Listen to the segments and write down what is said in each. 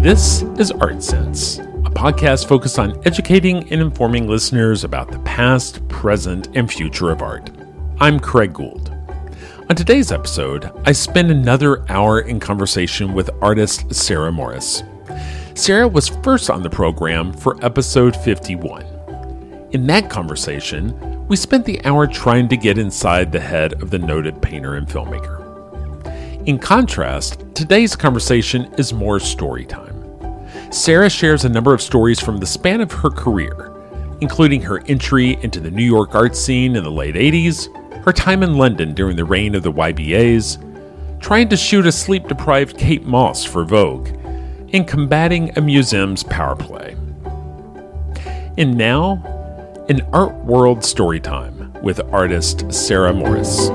This is Art Sense, a podcast focused on educating and informing listeners about the past, present, and future of art. I'm Craig Gould. On today's episode, I spend another hour in conversation with artist Sarah Morris. Sarah was first on the program for episode 51. In that conversation, we spent the hour trying to get inside the head of the noted painter and filmmaker. In contrast, today's conversation is more story time. Sarah shares a number of stories from the span of her career, including her entry into the New York art scene in the late 80s, her time in London during the reign of the YBAs, trying to shoot a sleep-deprived Kate Moss for Vogue, and combating a museum's power play. And now, an art world story time with artist Sarah Morris.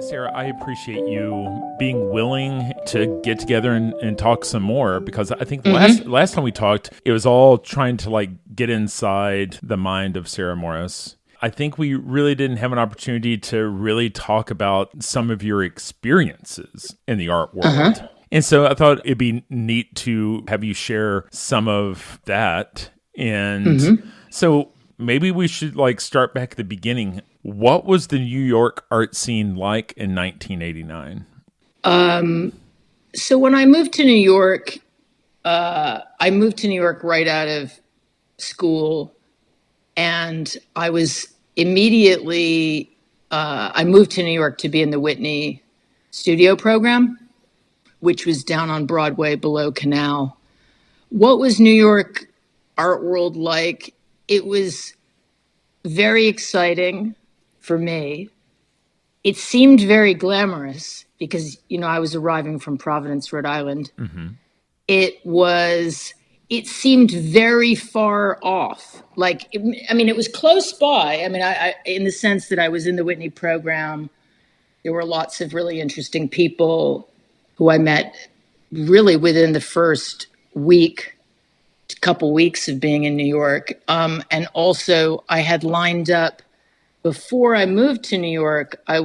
Sarah, I appreciate you being willing to get together and talk some more, because I think last time we talked, it was all trying to get inside the mind of Sarah Morris. I think we really didn't have an opportunity to really talk about some of your experiences in the art world. And so I thought it'd be neat to have you share some of that. And so maybe we should start back at the beginning. What was the New York art scene like in 1989? So when I moved to New York, I moved to New York right out of school, and I was immediately, I moved to New York to be in the Whitney studio program, which was down on Broadway below Canal. What was New York art world like? It was very exciting for me. It seemed very glamorous because, I was arriving from Providence, Rhode Island. It seemed very far off. It was close by. I in the sense that I was in the Whitney program. There were lots of really interesting people who I met really within the first couple weeks of being in New York. And also I had lined up, before I moved to New York, I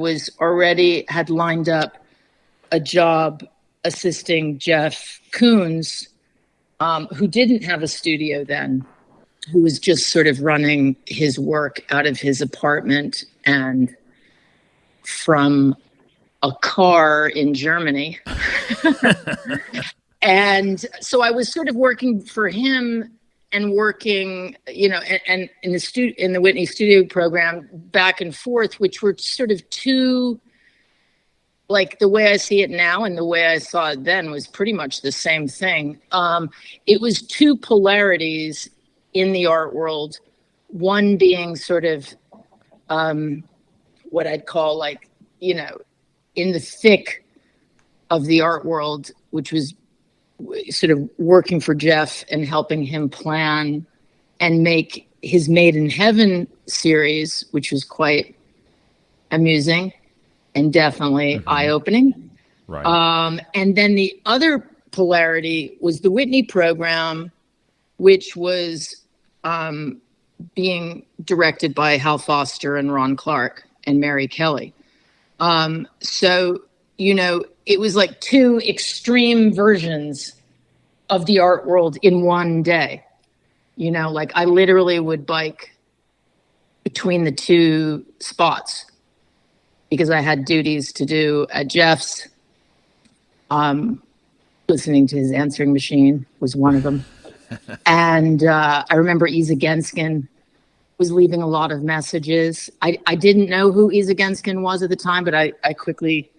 had lined up a job assisting Jeff Koons, who didn't have a studio then, who was just sort of running his work out of his apartment and from a car in Germany. And so I was sort of working for him and working, and in the Whitney studio program back and forth, which were sort of two, the way I see it now and the way I saw it then was pretty much the same thing. It was two polarities in the art world, one being sort of what I'd call in the thick of the art world, which was sort of working for Jeff and helping him plan and make his Made in Heaven series, which was quite amusing and definitely eye-opening. Right. And then the other polarity was the Whitney program, which was being directed by Hal Foster and Ron Clark and Mary Kelly. So, it was like two extreme versions of the art world in one day. I literally would bike between the two spots because I had duties to do at Jeff's. Listening to his answering machine was one of them. And I remember Isa Genskin was leaving a lot of messages. I didn't know who Isa Genskin was at the time, but I quickly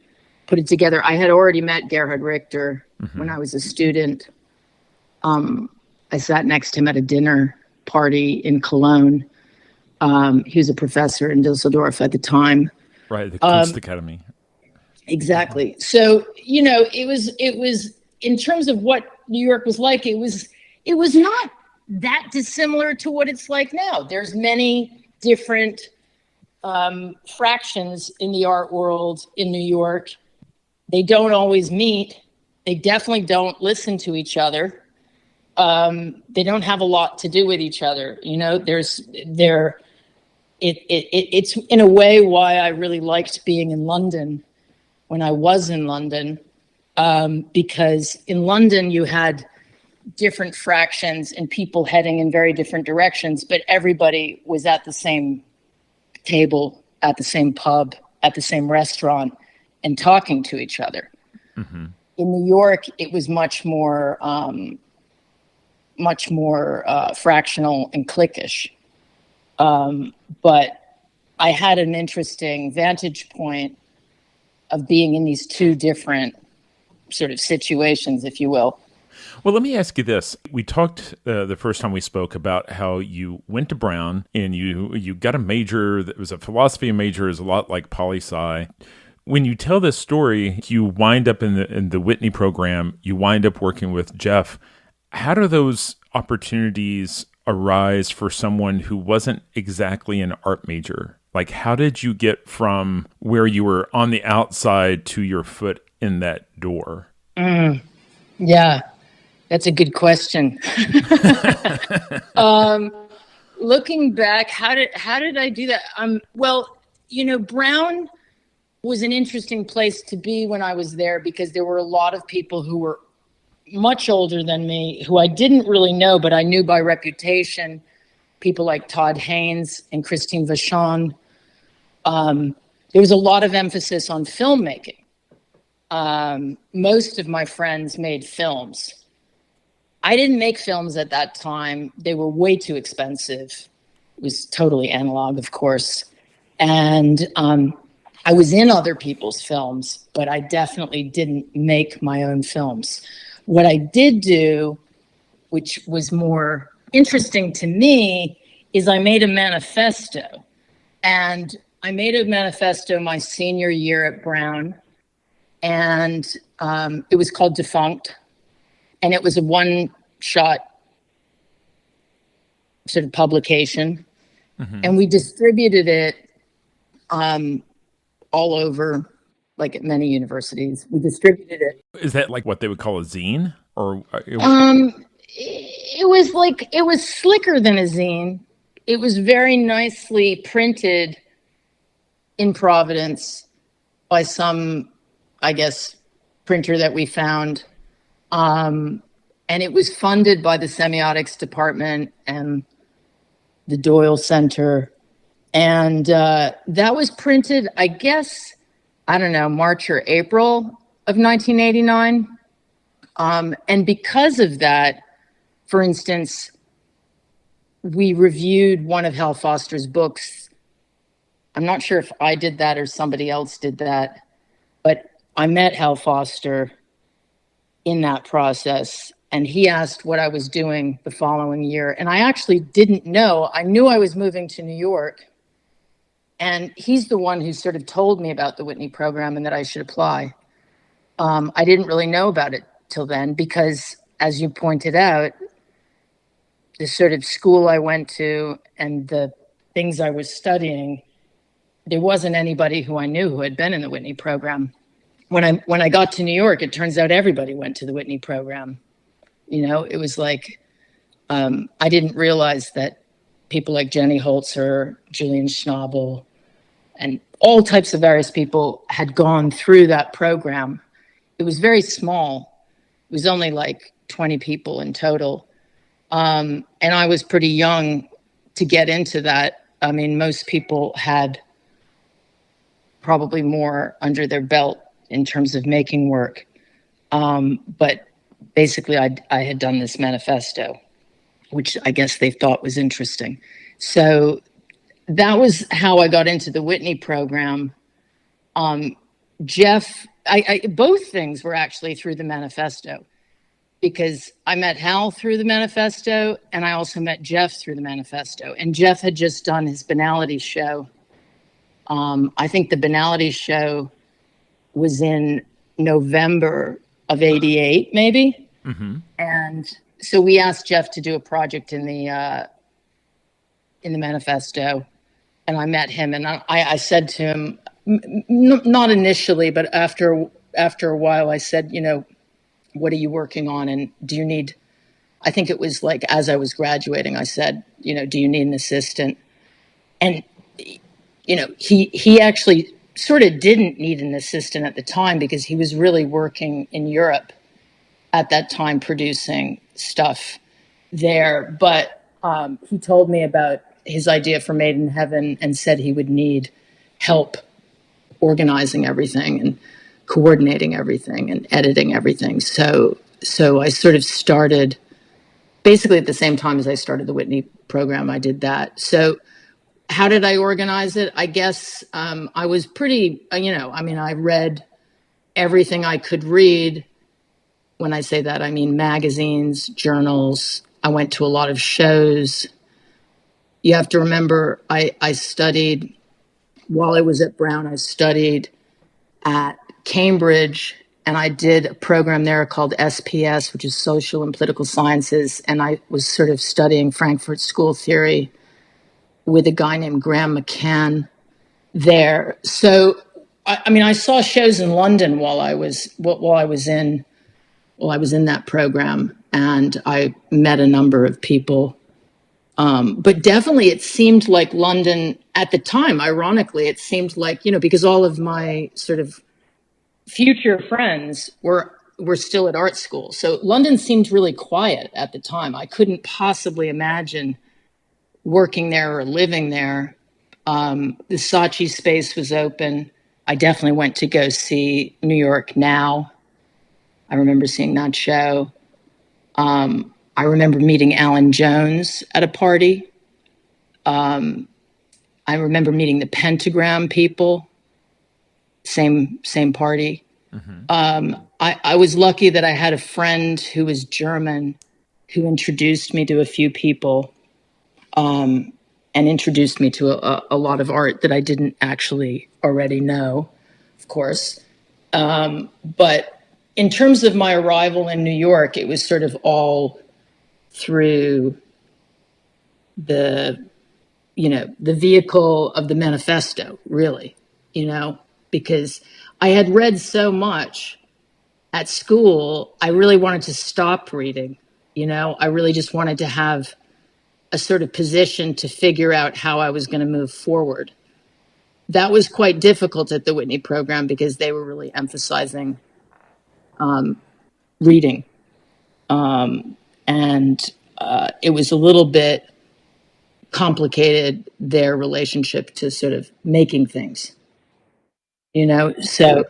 put it together. I had already met Gerhard Richter when I was a student. I sat next to him at a dinner party in Cologne. He was a professor in Düsseldorf at the time. Right, the Kunstakademie. Exactly. So, it was in terms of what New York was like, it was not that dissimilar to what it's like now. There's many different fractions in the art world in New York. They don't always meet. They definitely don't listen to each other. They don't have a lot to do with each other. It's in a way why I really liked being in London when I was in London. because in London you had different fractions and people heading in very different directions, but everybody was at the same table, at the same pub, at the same restaurant, and talking to each other. Mm-hmm. In New York, it was much more fractional and cliquish. But I had an interesting vantage point of being in these two different sort of situations, if you will. Well, let me ask you this. We talked the first time we spoke about how you went to Brown and you got a major that was a philosophy major, is a lot like poli-sci. When you tell this story, you wind up in the Whitney program, you wind up working with Jeff. How do those opportunities arise for someone who wasn't exactly an art major? Like, how did you get from where you were on the outside to your foot in that door? Yeah, that's a good question. Looking back, how did I do that? Well, Brown was an interesting place to be when I was there because there were a lot of people who were much older than me who I didn't really know, but I knew by reputation. People like Todd Haynes and Christine Vachon. There was a lot of emphasis on filmmaking. Most of my friends made films. I didn't make films at that time. They were way too expensive. It was totally analog, of course. And I was in other people's films, but I definitely didn't make my own films. What I did do, which was more interesting to me, is I made a manifesto. And I made a manifesto my senior year at Brown. And it was called Defunct. And it was a one-shot sort of publication. Mm-hmm. And we distributed it all over, like at many universities. We distributed it. Is that like what they would call a zine? Or it was slicker than a zine. It was very nicely printed in Providence by some, I guess, printer that we found. And it was funded by the semiotics department and the Doyle Center. And that was printed, I guess, I don't know, March or April of 1989. And because of that, for instance, we reviewed one of Hal Foster's books. I'm not sure if I did that or somebody else did that, but I met Hal Foster in that process, and he asked what I was doing the following year. And I actually didn't know. I knew I was moving to New York, and he's the one who sort of told me about the Whitney program and that I should apply. I didn't really know about it till then because, as you pointed out, the sort of school I went to and the things I was studying, there wasn't anybody who I knew who had been in the Whitney program. When I got to New York, it turns out everybody went to the Whitney program. It was like, I didn't realize that people like Jenny Holzer, Julian Schnabel, and all types of various people had gone through that program. It was very small. It was only like 20 people in total. And I was pretty young to get into that. I mean, most people had probably more under their belt in terms of making work. But basically, I had done this manifesto, which I guess they thought was interesting. So that was how I got into the Whitney program. Jeff, both things were actually through the manifesto, because I met Hal through the manifesto, and I also met Jeff through the manifesto. And Jeff had just done his Banality show. I think the Banality show was in November of '88, maybe. Mm-hmm. And so we asked Jeff to do a project in the manifesto, and I met him, and I said to him, not initially, but after a while, I said, what are you working on, and do you need? I think it was like as I was graduating, I said, do you need an assistant? And he actually sort of didn't need an assistant at the time because he was really working in Europe at that time producing stuff there. But he told me about his idea for Made in Heaven and said he would need help organizing everything and coordinating everything and editing everything. So I sort of started basically at the same time as I started the Whitney program. I did that. So how did I organize it? I guess I was pretty, I read everything I could read. When I say that, I mean magazines, journals. I went to a lot of shows. You have to remember, I studied, while I was at Brown, I studied at Cambridge, and I did a program there called SPS, which is Social and Political Sciences, and I was sort of studying Frankfurt School theory with a guy named Graham McCann there. So, I saw shows in London while I was in that program, and I met a number of people. But definitely it seemed like London at the time, ironically, it seemed like, because all of my sort of future friends were still at art school. So London seemed really quiet at the time. I couldn't possibly imagine working there or living there. The Saatchi space was open. I definitely went to go see New York Now. I remember seeing that show. I remember meeting Alan Jones at a party. I remember meeting the Pentagram people. Same party. Mm-hmm. I was lucky that I had a friend who was German who introduced me to a few people, and introduced me to a lot of art that I didn't actually already know, of course. But in terms of my arrival in New York, it was sort of all through the vehicle of the manifesto, really, because I had read so much at school, I really wanted to stop reading, I really just wanted to have a sort of position to figure out how I was going to move forward. That was quite difficult at the Whitney program because they were really emphasizing reading. And it was a little bit complicated, their relationship to sort of making things, so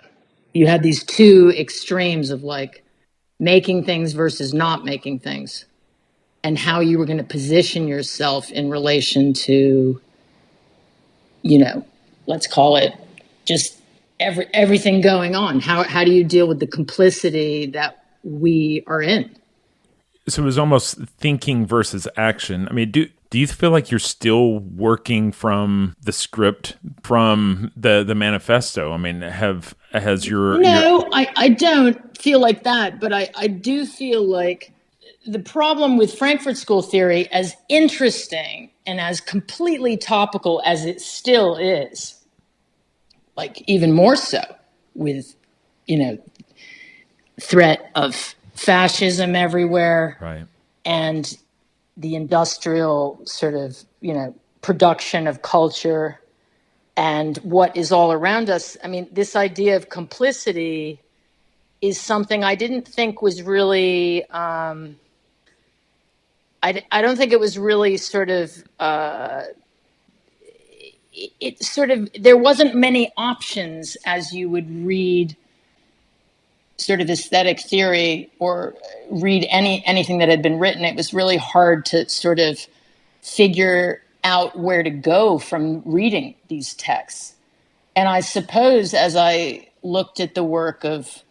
you had these two extremes of like making things versus not making things, and how you were going to position yourself in relation to, let's call it just everything going on. How do you deal with the complicity that we are in? So it was almost thinking versus action. I mean, do you feel like you're still working from the script, from the manifesto? I mean, has your... No, I don't feel like that, but I do feel like the problem with Frankfurt School theory, as interesting and as completely topical as it still is, like even more so with, threat of fascism everywhere, right, and the industrial sort of, production of culture and what is all around us. I mean, this idea of complicity is something I didn't think was really, I don't think it was really sort of, there wasn't many options as you would read sort of aesthetic theory or read anything that had been written. It was really hard to sort of figure out where to go from reading these texts. And I suppose as I looked at the work of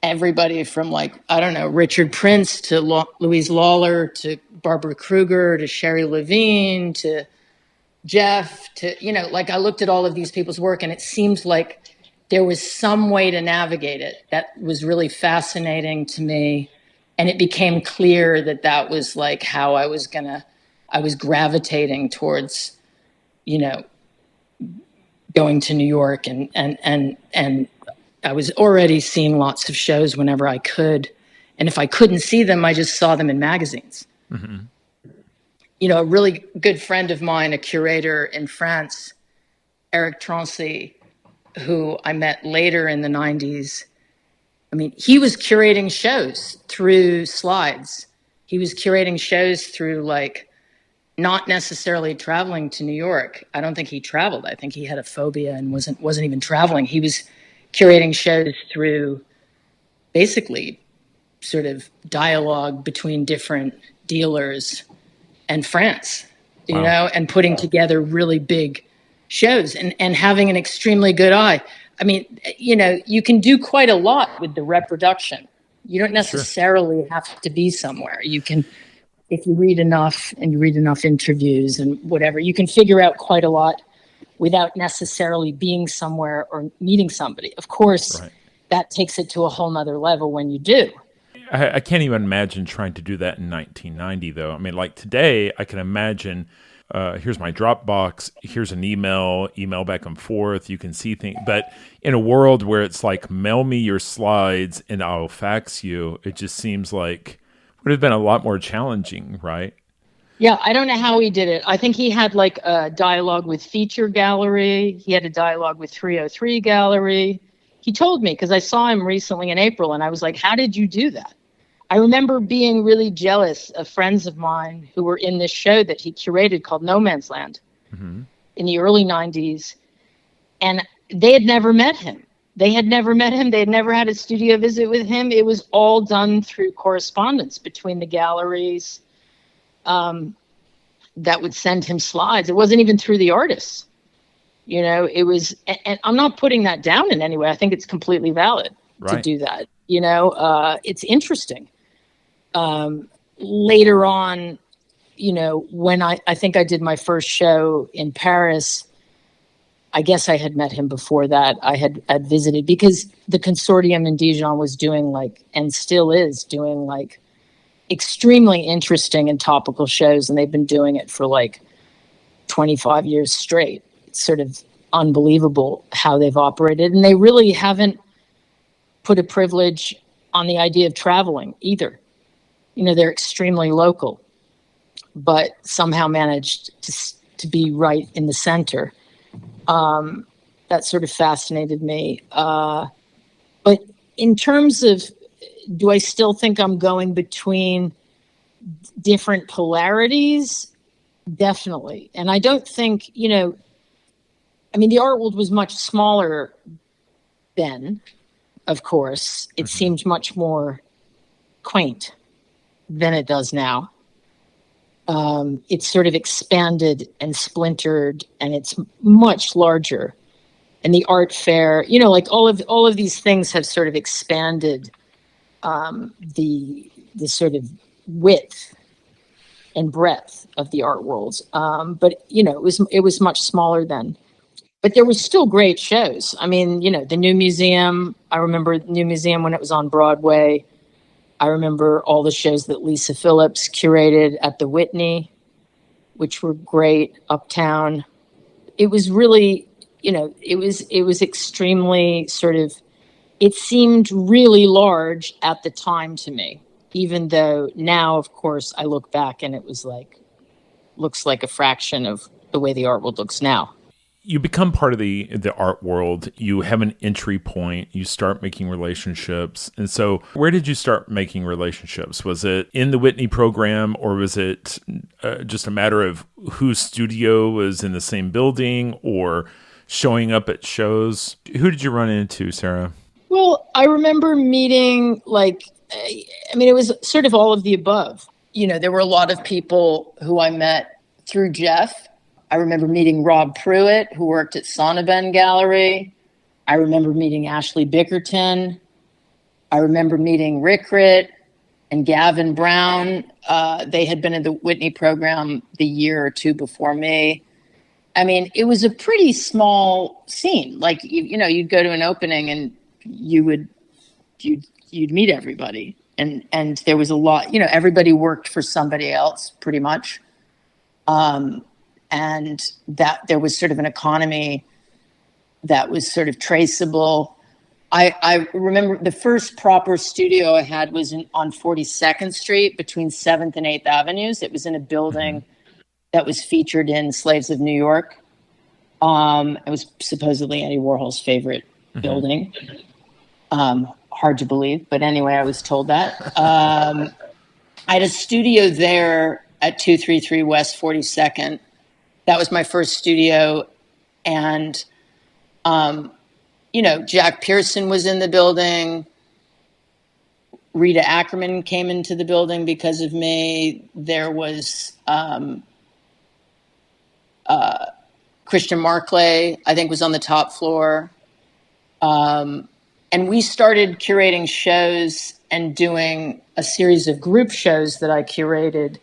everybody from Richard Prince to Louise Lawler to Barbara Kruger to Sherry Levine to Jeff to, I looked at all of these people's work, and it seemed like there was some way to navigate it that was really fascinating to me. And it became clear that was like how I was gravitating towards, going to New York, and I was already seeing lots of shows whenever I could. And if I couldn't see them, I just saw them in magazines. Mm-hmm. A really good friend of mine, a curator in France, Eric Trancy, who I met later in the 90s. I mean, he was curating shows through slides. He was curating shows through, like, not necessarily traveling to New York. I don't think he traveled. I think he had a phobia and wasn't even traveling. He was curating shows through basically sort of dialogue between different dealers and France, Wow. and putting together really big shows and having an extremely good eye. I mean, you can do quite a lot with the reproduction. You don't necessarily have to be somewhere. You can, if you read enough and you read enough interviews and whatever, you can figure out quite a lot without necessarily being somewhere or meeting somebody. Of course, that takes it to a whole nother level when you do. I can't even imagine trying to do that in 1990, though. I mean, like today, I can imagine, here's my Dropbox, here's an email back and forth, you can see things. But in a world where it's like, mail me your slides and I'll fax you, it just seems like would have been a lot more challenging, right? Yeah, I don't know how he did it. I think he had like a dialogue with Feature Gallery. He had a dialogue with 303 Gallery. He told me, because I saw him recently in April, and I was like, how did you do that? I remember being really jealous of friends of mine who were in this show that he curated called No Man's Land in the early 90s. And they had never met him. They had never had a studio visit with him. It was all done through correspondence between the galleries that would send him slides. It wasn't even through the artists. It was, and I'm not putting that down in any way. I think it's completely valid to do that. It's interesting. Later on, when I think I did my first show in Paris, I guess I had met him before that. I had visited because the consortium in Dijon was doing and still is doing extremely interesting and topical shows. And they've been doing it for 25 years straight. It's sort of unbelievable how they've operated. And they really haven't put a privilege on the idea of traveling either. They're extremely local, but somehow managed to be right in the center. That sort of fascinated me. But in terms of, do I still think I'm going between different polarities? Definitely. And I don't think, the art world was much smaller then, of course. It seemed much more quaint than it does now. It's sort of expanded and splintered, and it's much larger. And the art fair, all of these things have sort of expanded the sort of width and breadth of the art worlds. But it was much smaller then. But there were still great shows. I mean, the New Museum. I remember New Museum when it was on Broadway. I remember all the shows that Lisa Phillips curated at the Whitney, which were great uptown. It was really, it was extremely sort of, it seemed really large at the time to me, even though now, of course, I look back and it was looks like a fraction of the way the art world looks now. You become part of the art world. You have an entry point. You start making relationships. And so where did you start making relationships? Was it in the Whitney program, or was it just a matter of whose studio was in the same building or showing up at shows? Who did you run into, Sarah? Well, I remember meeting it was sort of all of the above. There were a lot of people who I met through Jeff. I remember meeting Rob Pruitt, who worked at Sonnabend Gallery. I remember meeting Ashley Bickerton. I remember meeting Rick Ritt and Gavin Brown. They had been in the Whitney program the year or two before me. I mean, it was a pretty small scene. You'd go to an opening and you'd meet everybody. And there was a lot, everybody worked for somebody else pretty much. And that there was sort of an economy that was sort of traceable. I remember the first proper studio I had was on 42nd Street between 7th and 8th Avenues. It was in a building that was featured in Slaves of New York. It was supposedly Andy Warhol's favorite building. Hard to believe, but anyway, I was told that. I had a studio there at 233 West 42nd. That was my first studio. And, Jack Pearson was in the building. Rita Ackerman came into the building because of me. There was Christian Marclay, I think, was on the top floor. And we started curating shows and doing a series of group shows that I curated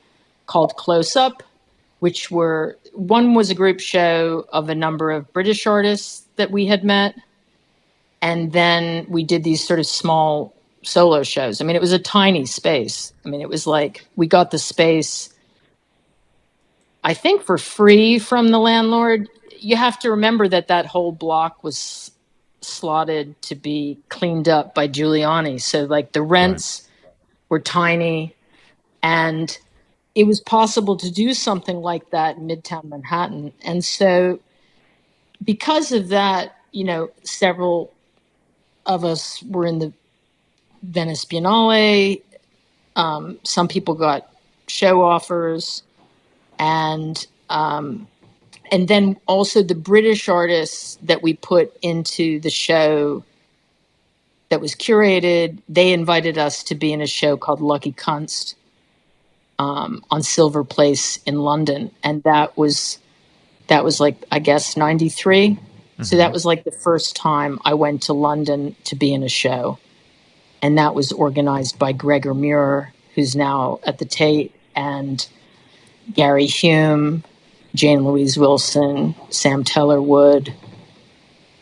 called Close Up, which one was a group show of a number of British artists that we had met. And then we did these sort of small solo shows. I mean, it was a tiny space. I mean, it was like we got the space, I think, for free from the landlord. You have to remember that whole block was slotted to be cleaned up by Giuliani. So like the rents were tiny, and it was possible to do something like that in Midtown Manhattan. And so because of that, several of us were in the Venice Biennale. Some people got show offers, and then also the British artists that we put into the show that was curated, they invited us to be in a show called Lucky Kunst on Silver Place in London. And that was like, I guess, 93. Mm-hmm. So that was like the first time I went to London to be in a show. And that was organized by Gregor Muir, who's now at the Tate, and Gary Hume, Jane Louise Wilson, Sam Teller Wood,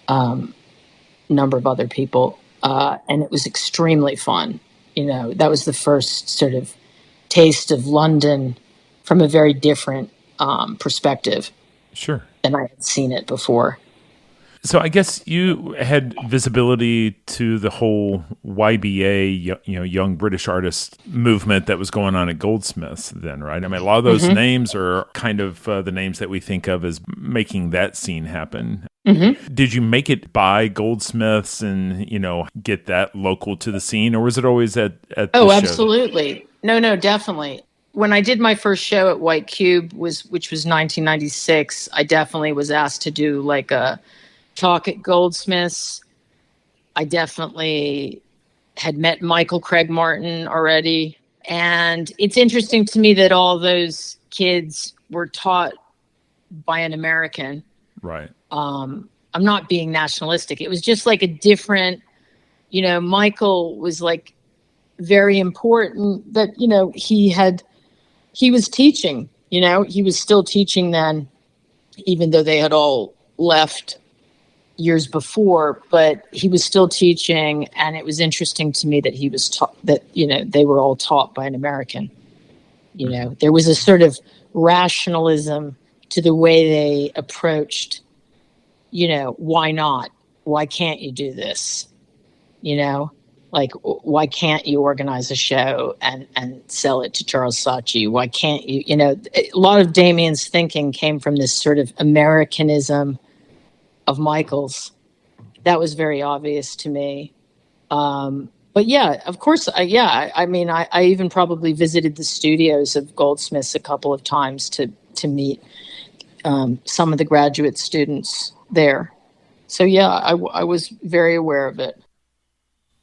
number of other people. And it was extremely fun. That was the first sort of taste of London from a very different perspective. Sure. Than I had seen it before. So I guess you had visibility to the whole YBA, young British artist movement that was going on at Goldsmiths then, right? I mean, a lot of those names are kind of the names that we think of as making that scene happen. Mm-hmm. Did you make it by Goldsmiths and, get that local to the scene, or was it always at the show? Absolutely. No, definitely. When I did my first show at White Cube, which was 1996, I definitely was asked to do like a talk at Goldsmiths. I definitely had met Michael Craig Martin already. And it's interesting to me that all those kids were taught by an American. Right. I'm not being nationalistic. It was just like a different, Michael was like very important that, he was teaching, he was still teaching then, even though they had all left years before, but he was still teaching. And it was interesting to me that he was taught that, they were all taught by an American. There was a sort of rationalism to the way they approached, why not? Why can't you do this? Like, why can't you organize a show and sell it to Charles Saatchi? Why can't you, a lot of Damien's thinking came from this sort of Americanism of Michael's. That was very obvious to me. But yeah, of course, I even probably visited the studios of Goldsmiths a couple of times to meet some of the graduate students there. So yeah, I was very aware of it.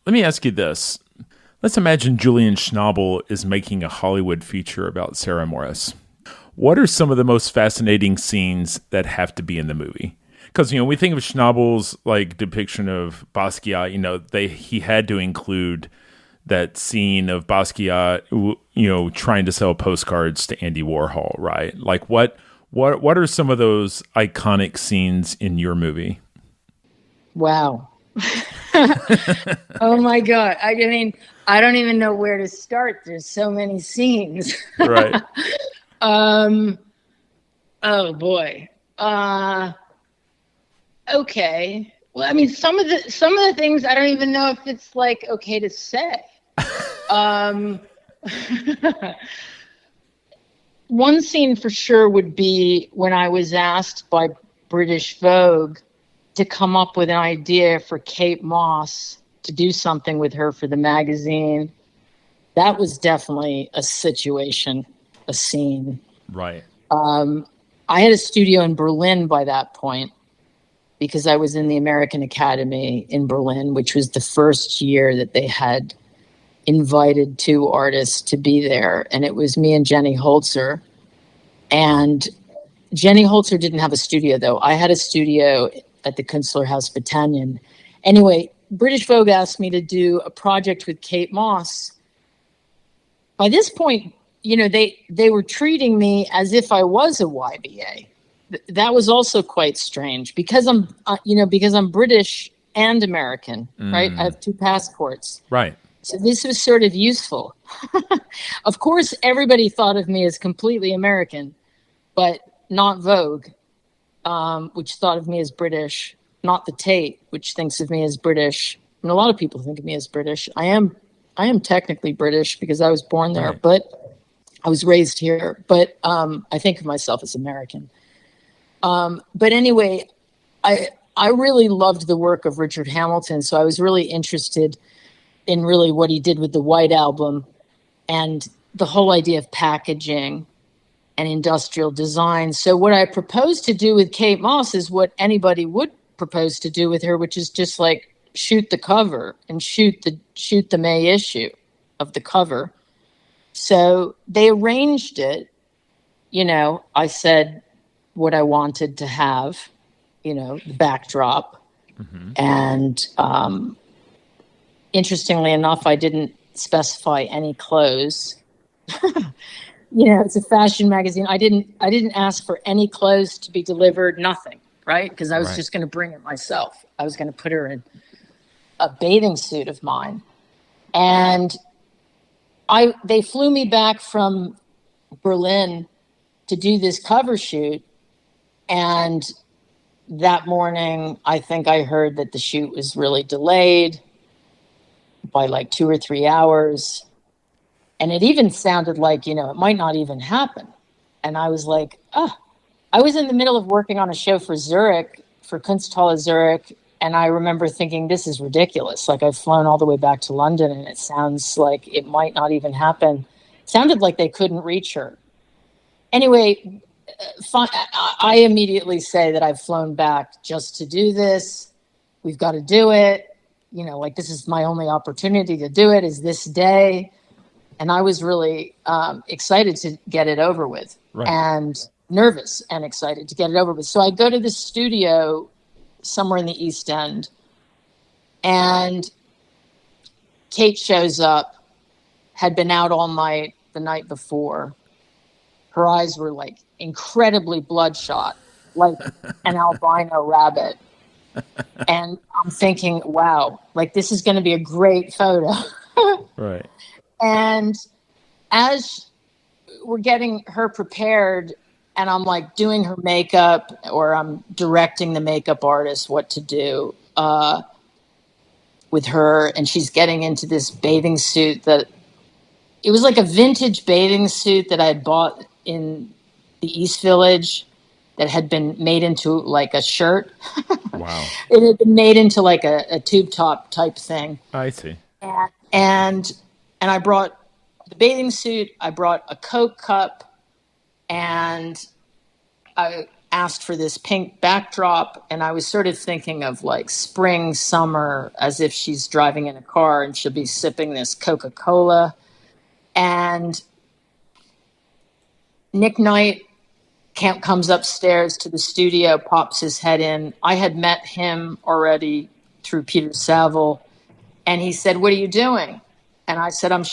Let me ask you this. Let's imagine Julian Schnabel is making a Hollywood feature about Sarah Morris. What are some of the most fascinating scenes that have to be in the movie? Because, we think of Schnabel's like depiction of Basquiat, he had to include that scene of Basquiat, trying to sell postcards to Andy Warhol, right? Like what are some of those iconic scenes in your movie? Wow. Oh my God. I mean, I don't even know where to start. There's so many scenes. Right. Oh boy. Okay. Well, I mean, some of the things I don't even know if it's like okay to say. One scene for sure would be when I was asked by British Vogue to come up with an idea for Kate Moss to do something with her for the magazine. That was definitely a situation, a scene. Right. I had a studio in Berlin by that point because I was in the American Academy in Berlin, which was the first year that they had invited 2 artists to be there. And it was me and Jenny Holzer. And Jenny Holzer didn't have a studio, though. I had a studio at the Künstlerhaus Britannien. Anyway, British Vogue asked me to do a project with Kate Moss. By this point, you know, they were treating me as if I was a YBA. That was also quite strange because I'm British and American, right? I have 2 passports. Right. So this was sort of useful. Of course, everybody thought of me as completely American, but not Vogue, which thought of me as British, not the Tate, which thinks of me as British. And a lot of people think of me as British. I am technically British because I was born there, right. but I was raised here. But I think of myself as American. But anyway, I really loved the work of Richard Hamilton, so I was really interested in really what he did with the White Album and the whole idea of packaging and industrial design. So what I proposed to do with Kate Moss is what anybody would propose to do with her, which is just like shoot the cover and shoot the May issue of the cover. So they arranged it. You know, I said what I wanted to have, you know, the backdrop. Mm-hmm. And interestingly enough, I didn't specify any clothes. You know, it's a fashion magazine. I didn't ask for any clothes to be delivered, nothing, right? Because I was just going to bring it myself. I was going to put her in a bathing suit of mine. And they flew me back from Berlin to do this cover shoot. And that morning, I think I heard that the shoot was really delayed by like 2 or 3 hours. And it even sounded like, you know, it might not even happen. And I was like, I was in the middle of working on a show for Zurich, for Kunsthalle Zurich. And I remember thinking, this is ridiculous. Like, I've flown all the way back to London and it sounds like it might not even happen. It sounded like they couldn't reach her. Anyway, I immediately say that I've flown back just to do this. We've got to do it. You know, like, this is my only opportunity to do it, is this day. And I was really excited to get it over with, and nervous and excited to get it over with. So I go to the studio somewhere in the East End, and Kate shows up, had been out all night the night before. Her eyes were like incredibly bloodshot, like an albino rabbit. And I'm thinking, wow, like, this is going to be a great photo. Right. And as we're getting her prepared, and I'm like doing her makeup, or I'm directing the makeup artist what to do with her, and she's getting into this bathing suit that it was like a vintage bathing suit that I had bought in the East Village that had been made into like a shirt. Wow. It had been made into like a tube top type thing. I see. And I brought the bathing suit, I brought a Coke cup, and I asked for this pink backdrop, and I was sort of thinking of like spring, summer, as if she's driving in a car and she'll be sipping this Coca-Cola. And Nick Knight comes upstairs to the studio, pops his head in. I had met him already through Peter Saville, and he said, "What are you doing?" And I said, I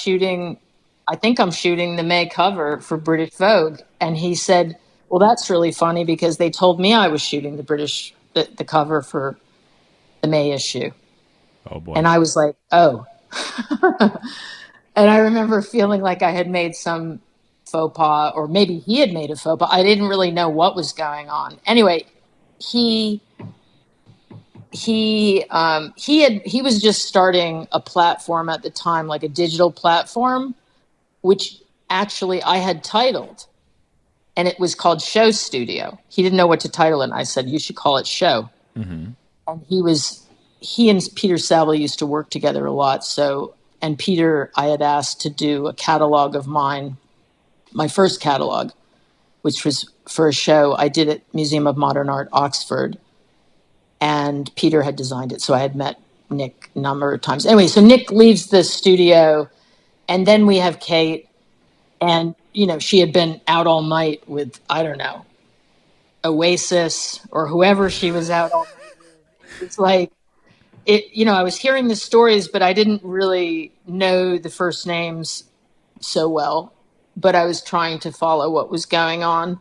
think I'm shooting the May cover for British Vogue. And he said, "Well, that's really funny because they told me I was shooting the cover for the May issue." Oh boy. And I was like, oh. And I remember feeling like I had made some faux pas, or maybe he had made a faux pas. I didn't really know what was going on. Anyway, he was just starting a platform at the time, like a digital platform, which actually I had titled. and it was called Show Studio. He didn't know what to title it. And I said, you should call it Show. Mm-hmm. And he and Peter Saville used to work together a lot. So, and Peter, I had asked to do a catalog of mine, my first catalog, which was for a show I did at Museum of Modern Art, Oxford. And Peter had designed it. So I had met Nick a number of times. Anyway, so Nick leaves the studio, and then we have Kate, and, you know, she had been out all night with, I don't know, Oasis or whoever she was out all night with. It's like, you know, I was hearing the stories, but I didn't really know the first names so well, but I was trying to follow what was going on.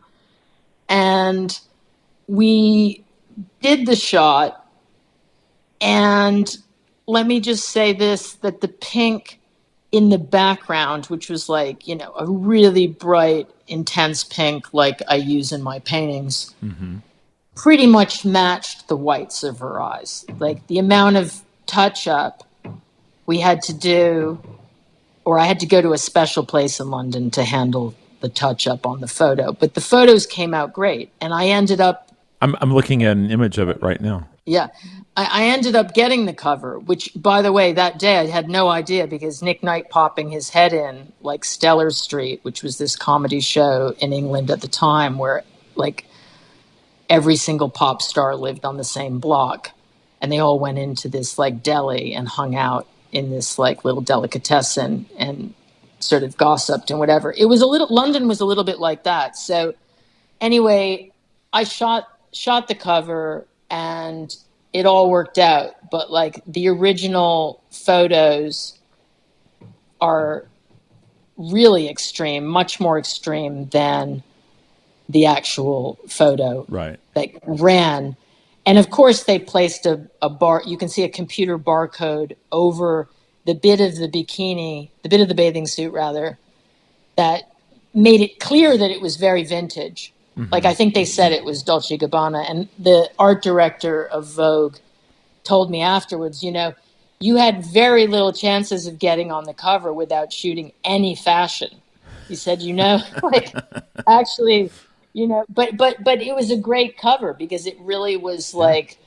And we did the shot, and let me just say this, that the pink in the background, which was like, you know, a really bright, intense pink like I use in my paintings, mm-hmm. pretty much matched the whites of her eyes. Like the amount of touch-up we had to do, or I had to go to a special place in London to handle the touch-up on the photo. But the photos came out great, and I ended up... I'm looking at an image of it right now. Yeah. I ended up getting the cover, which, by the way, that day I had no idea, because Nick Knight popping his head in, like Stellar Street, which was this comedy show in England at the time where, like, every single pop star lived on the same block. And they all went into this, like, deli and hung out in this, like, little delicatessen and sort of gossiped and whatever. London was a little bit like that. So anyway, I shot the cover, and it all worked out. But like the original photos are really extreme, much more extreme than the actual photo that ran. And of course they placed a bar, you can see a computer barcode over the bit of the bikini, the bit of the bathing suit rather, that made it clear that it was very vintage. Mm-hmm. Like, I think they said it was Dolce & Gabbana. And the art director of Vogue told me afterwards, you know, you had very little chances of getting on the cover without shooting any fashion. He said, you know, like, actually, you know, but it was a great cover because it really was like,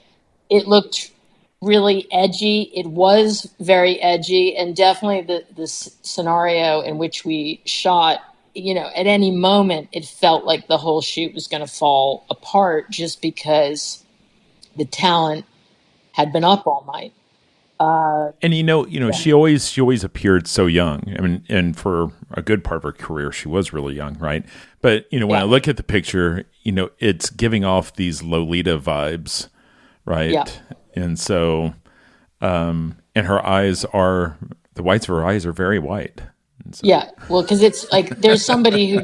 it looked really edgy. It was very edgy, and definitely the scenario in which we shot, you know, at any moment it felt like the whole shoot was going to fall apart just because the talent had been up all night. And you know, she always appeared so young. I mean, and for a good part of her career, she was really young, right? But you know, when I look at the picture, you know, it's giving off these Lolita vibes, right? Yeah. And so, and her eyes the whites of her eyes are very white. So. Yeah, well, because it's like there's somebody who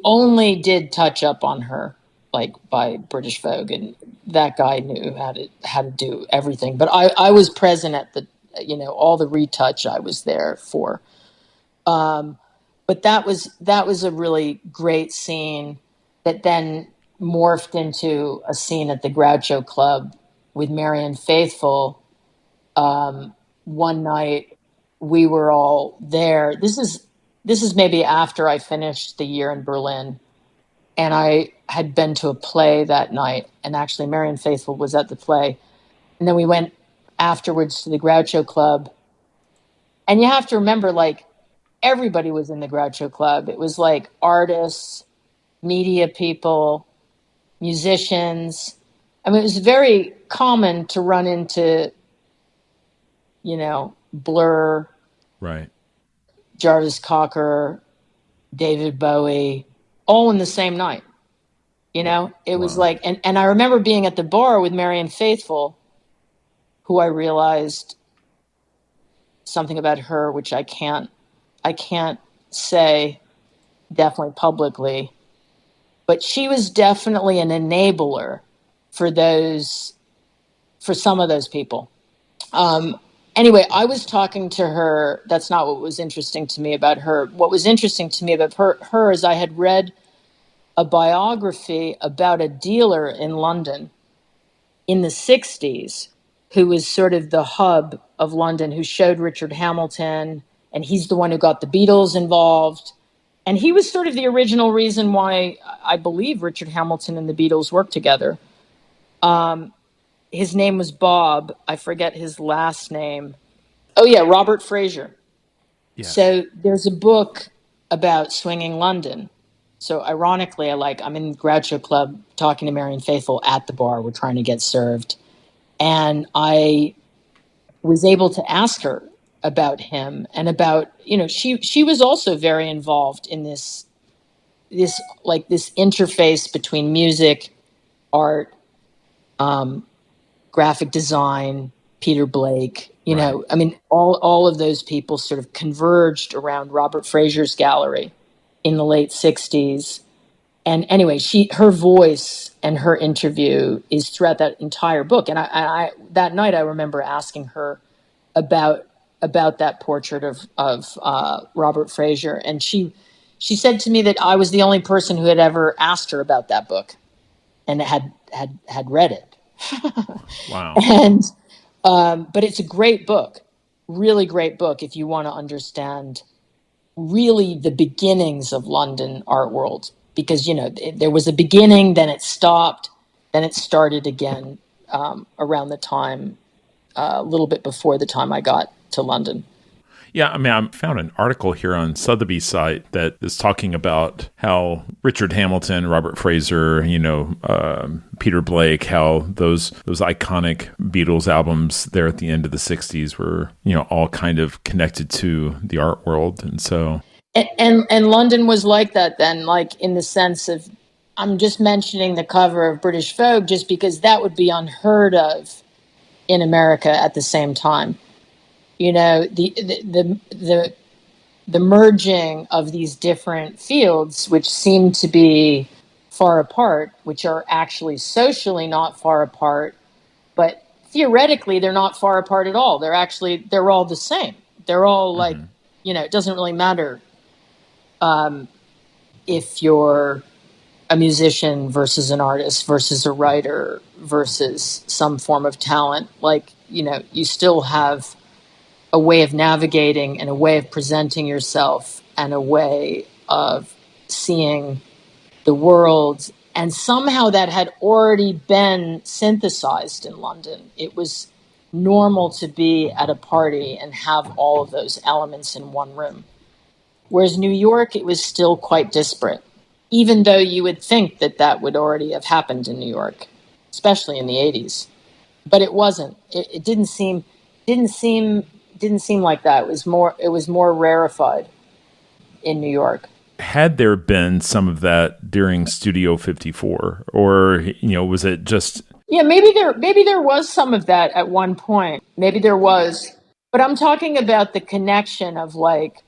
only did touch up on her, like by British Vogue, and that guy knew how to do everything. But I was present at the, you know, all the retouch I was there for. But that was a really great scene that then morphed into a scene at the Groucho Club with Marianne Faithfull. One night we were all there. This is maybe after I finished the year in Berlin, and I had been to a play that night, and actually Marianne Faithfull was at the play. And then we went afterwards to the Groucho Club. And you have to remember, like, everybody was in the Groucho Club. It was like artists, media people, musicians. I mean, it was very common to run into, you know, Blur, right, Jarvis Cocker, David Bowie, all in the same night. You know, it was like, and I remember being at the bar with Marianne Faithfull, who I realized something about her, which I can't say definitely publicly, but she was definitely an enabler for some of those people. Anyway, I was talking to her. That's not what was interesting to me about her. What was interesting to me about her is I had read a biography about a dealer in London in the 60s who was sort of the hub of London, who showed Richard Hamilton, and he's the one who got the Beatles involved. And he was sort of the original reason why I believe Richard Hamilton and the Beatles worked together. His name was Bob. I forget his last name. Oh, yeah, Robert Fraser. Yes. So there's a book about swinging London. So ironically, I'm in Groucho Club talking to Marian Faithfull at the bar. We're trying to get served. And I was able to ask her about him and about, she was also very involved in this interface between music, art, graphic design, Peter Blake, all of those people sort of converged around Robert Fraser's gallery in the late 60s. And anyway, her voice and her interview is throughout that entire book. And I that night I remember asking her about that portrait of Robert Fraser, and she said to me that I was the only person who had ever asked her about that book, and had read it. Wow. And but it's a great book, really great book if you want to understand really the beginnings of London art world, because there was a beginning, then it stopped, then it started again around the time, a little bit before the time I got to London. Yeah, I found an article here on Sotheby's site that is talking about how Richard Hamilton, Robert Fraser, Peter Blake, how those iconic Beatles albums there at the end of the 60s were, all kind of connected to the art world. And so... And London was like that then, like in the sense of, I'm just mentioning the cover of British Vogue just because that would be unheard of in America at the same time. The merging of these different fields, which seem to be far apart, which are actually socially not far apart, but theoretically they're not far apart at all. They're all the same. They're all like, it doesn't really matter if you're a musician versus an artist versus a writer versus some form of talent. Like, you still have a way of navigating and a way of presenting yourself and a way of seeing the world. And somehow that had already been synthesized in London. It was normal to be at a party and have all of those elements in one room. Whereas New York, it was still quite disparate, even though you would think that would already have happened in New York, especially in the 80s. But it wasn't. It didn't seem like that. It was more rarefied in New York. Had there been some of that during Studio 54, or was it just? Yeah, maybe there was some of that at one point. Maybe there was, but I'm talking about the connection of like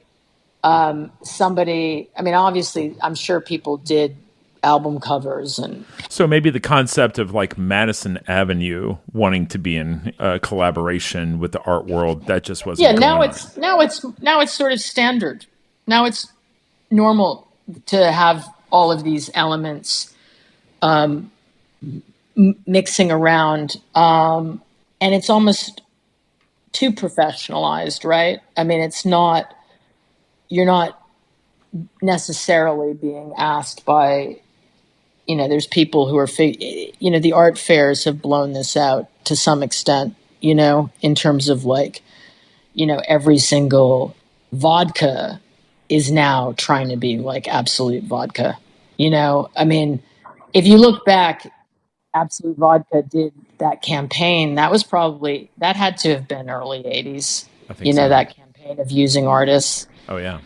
somebody. I mean, obviously, I'm sure people did album covers, and so maybe the concept of like Madison Avenue wanting to be in collaboration with the art world, that just wasn't. Yeah, now it's sort of standard. Now it's normal to have all of these elements mixing around, and it's almost too professionalized, right? I mean, you're not necessarily being asked by, there's people who are, the art fairs have blown this out to some extent, in terms of like, every single vodka is now trying to be like Absolute Vodka. I mean, if you look back, Absolute Vodka did that campaign. That had to have been early 80s. I think so. That campaign of using artists. Oh, yeah.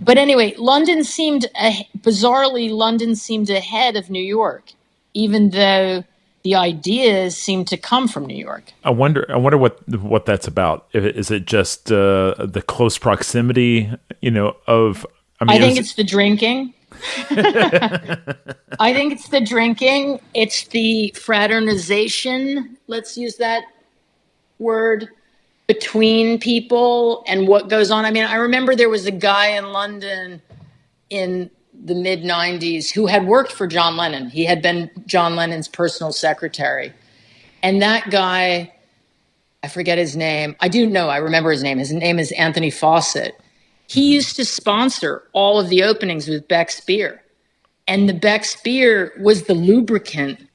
But anyway, bizarrely, London seemed ahead of New York, even though the ideas seem to come from New York. I wonder what that's about. Is it just the close proximity, of? I think it's the drinking. I think it's the drinking. It's the fraternization. Let's use that word. Between people and what goes on. I mean, I remember there was a guy in London in the mid-90s who had worked for John Lennon. He had been John Lennon's personal secretary. And that guy, I forget his name. I do know, I remember his name. His name is Anthony Fawcett. He used to sponsor all of the openings with Beck's beer. And the Beck's beer was the lubricant,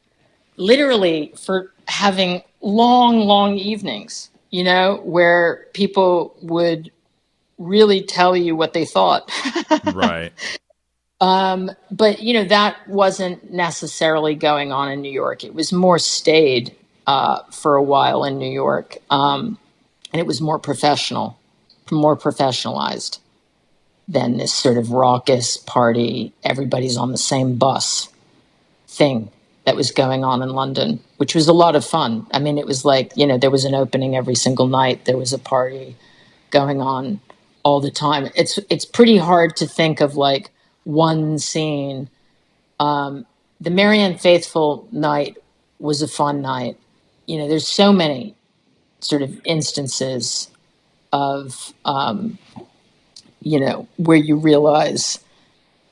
literally, for having long, long evenings, where people would really tell you what they thought. Right. But, that wasn't necessarily going on in New York. It was more staid for a while in New York. And it was more professional, more professionalized than this sort of raucous party, everybody's on the same bus thing that was going on in London, which was a lot of fun. I mean, it was like, there was an opening every single night. There was a party going on all the time. It's pretty hard to think of like one scene. The Marianne Faithfull night was a fun night. There's so many sort of instances of, where you realize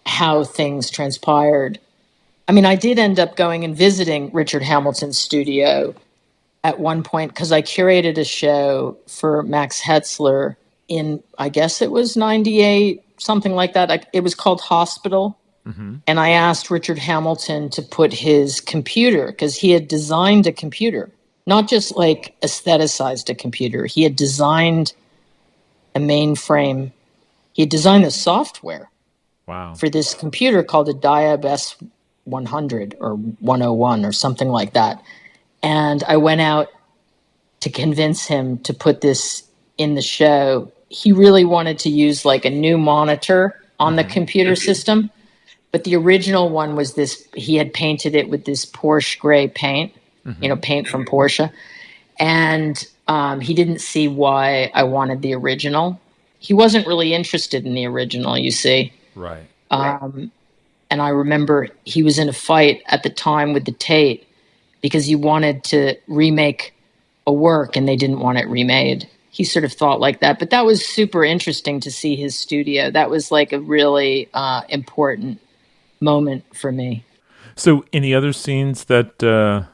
how things transpired. I mean, I did end up going and visiting Richard Hamilton's studio at one point because I curated a show for Max Hetzler in, I guess it was 98, something like that. It was called Hospital. Mm-hmm. And I asked Richard Hamilton to put his computer, because he had designed a computer, not just like aestheticized a computer. He had designed a mainframe. He had designed the software for this computer called a Diab S100 or 101 or something like that. And I went out to convince him to put this in the show. He really wanted to use like a new monitor on the computer system. But the original one was this, he had painted it with this Porsche gray paint, paint from Porsche. And he didn't see why I wanted the original. He wasn't really interested in the original, you see. Right. And I remember he was in a fight at the time with the Tate because he wanted to remake a work and they didn't want it remade. He sort of thought like that. But that was super interesting to see his studio. That was like a really important moment for me. So any other scenes that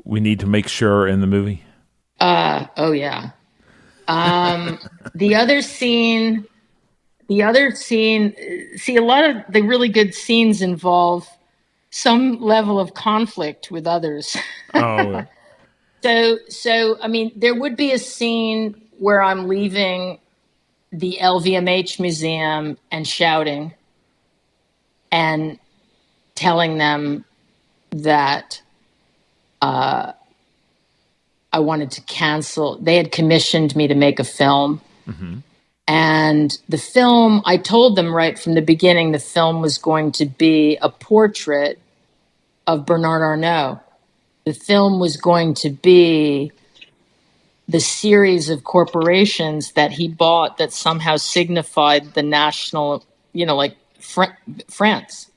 we need to make sure are in the movie? Oh, yeah. The other scene, see, a lot of the really good scenes involve some level of conflict with others. Oh. So, I mean, there would be a scene where I'm leaving the LVMH museum and shouting and telling them that I wanted to cancel. They had commissioned me to make a film. Mm-hmm. And the film, I told them right from the beginning, the film was going to be a portrait of Bernard Arnault. The film was going to be the series of corporations that he bought that somehow signified the national, like France,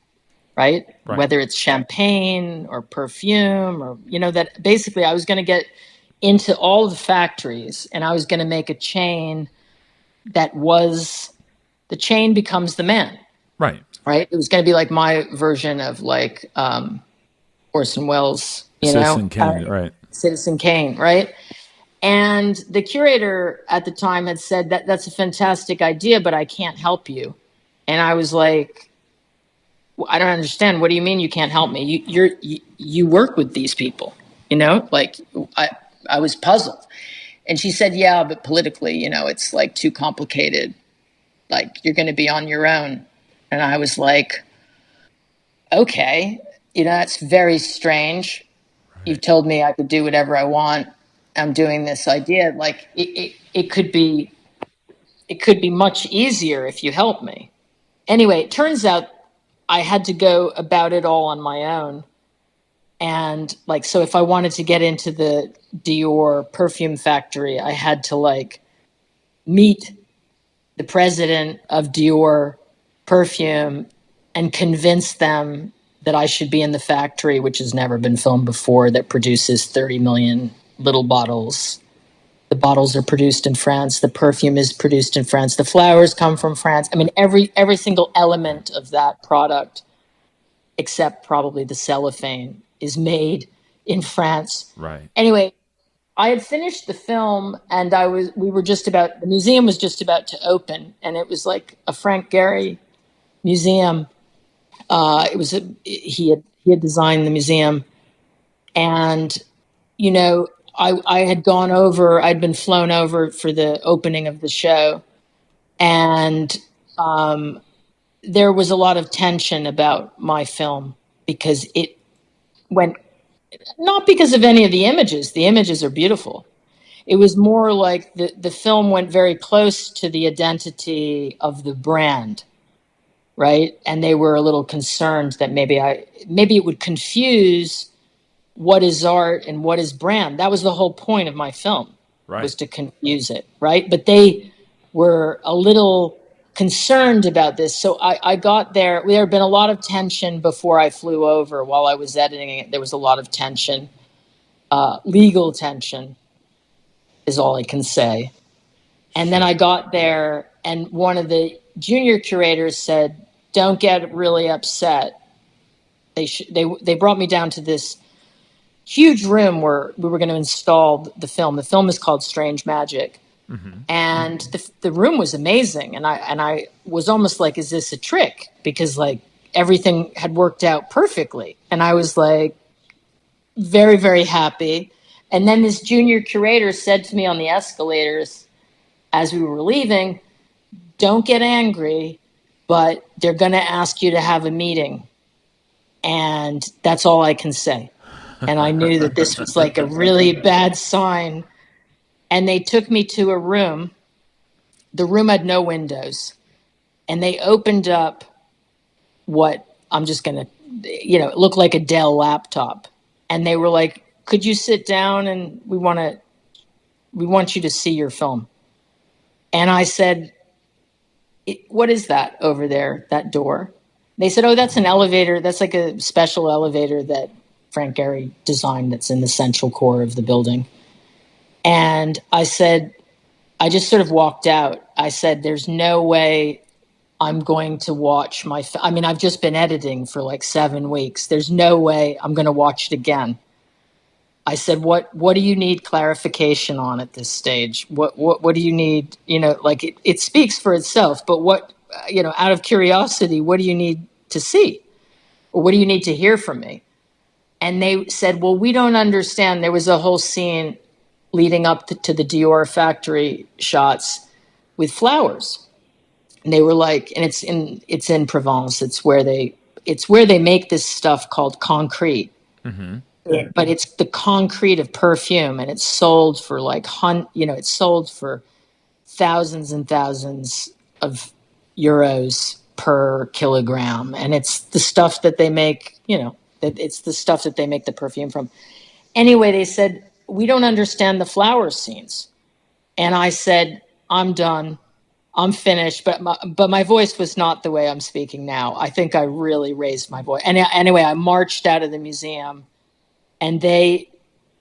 right? Whether it's champagne or perfume or, that basically I was going to get into all the factories and I was going to make a chain that was, the chain becomes the man. Right. Right. It was going to be like my version of like Orson Welles, Citizen Kane, right. Citizen Kane, right? And the curator at the time had said that's a fantastic idea, but I can't help you. And I was like, I don't understand. What do you mean you can't help me? You work with these people, like I was puzzled. And she said, yeah, but politically, it's like too complicated. Like you're going to be on your own. And I was like, okay, that's very strange. Right. You've told me I could do whatever I want. I'm doing this idea. Like it could be much easier if you help me. Anyway, it turns out I had to go about it all on my own. And like, so if I wanted to get into the Dior perfume factory, I had to like meet the president of Dior perfume and convince them that I should be in the factory, which has never been filmed before, that produces 30 million little bottles. The bottles are produced in France. The perfume is produced in France. The flowers come from France. I mean, every single element of that product, except probably the cellophane, is made in France. Right. Anyway, I had finished the film, and the museum was just about to open, and it was like a Frank Gehry museum. He had designed the museum, and I had gone over. I'd been flown over for the opening of the show, and there was a lot of tension about my film because it went, not because of any of the images. The images are beautiful. It was more like the film went very close to the identity of the brand, right? And they were a little concerned that maybe it would confuse what is art and what is brand. That was the whole point of my film, Right. was to confuse it, right? But they were a little concerned about this. So I got there. There had been a lot of tension before I flew over. While I was editing it, there was a lot of tension. Legal tension is all I can say. And then I got there, and one of the junior curators said, "Don't get really upset." They brought me down to this huge room where we were going to install the film. The film is called Strange Magic. And the room was amazing. And I was almost like, is this a trick? Because like everything had worked out perfectly. And I was like very, very happy. And then this junior curator said to me on the escalators as we were leaving, "Don't get angry, but they're going to ask you to have a meeting." And that's all I can say. And I knew that this was like a really bad sign. And they took me to a room. The room had no windows. And they opened up what I'm just going to, it looked like a Dell laptop. And they were like, "Could you sit down, and we want you to see your film." And I said, "What is that over there, that door?" They said, "Oh, that's an elevator. That's like a special elevator that Frank Gehry designed that's in the central core of the building." And I said, I just sort of walked out. I said, "There's no way I'm going to watch I've just been editing for like 7 weeks. There's no way I'm going to watch it again." I said, what do you need clarification on at this stage? What do you need? Like it speaks for itself, but out of curiosity, what do you need to see? Or what do you need to hear from me? And they said, "Well, we don't understand." There was a whole scene leading up to the Dior factory shots with flowers. And they were like, and it's in Provence. It's where they make this stuff called concrete. But it's the concrete of perfume, and it's sold for it's sold for thousands and thousands of euros per kilogram. And it's the stuff that they make, it's the stuff that they make the perfume from. Anyway, they said, "We don't understand the flower scenes." And I said, "I'm done. I'm finished." But my voice was not the way I'm speaking now. I think I really raised my voice. And anyway, I marched out of the museum, and they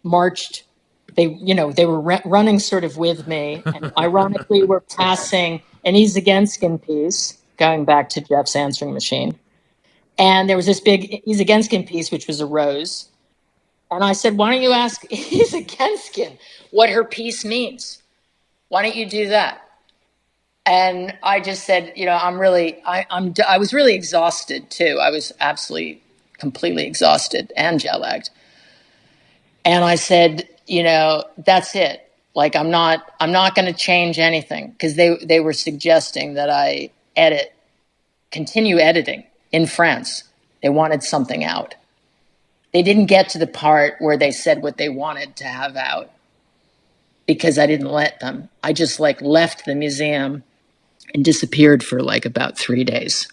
marched. They were running sort of with me, and ironically, we're passing an Izagenskin piece, going back to Jeff's answering machine. And there was this big Izagenskin piece, which was a rose. And I said, "Why don't you ask Izagenskin what her piece means? Why don't you do that?" And I just said, I was really exhausted too. I was absolutely, completely exhausted and jet lagged. And I said, "That's it. Like, I'm not going to change anything," because they were suggesting that I continue editing in France. They wanted something out. They didn't get to the part where they said what they wanted to have out because I didn't let them. I just left the museum and disappeared for about 3 days.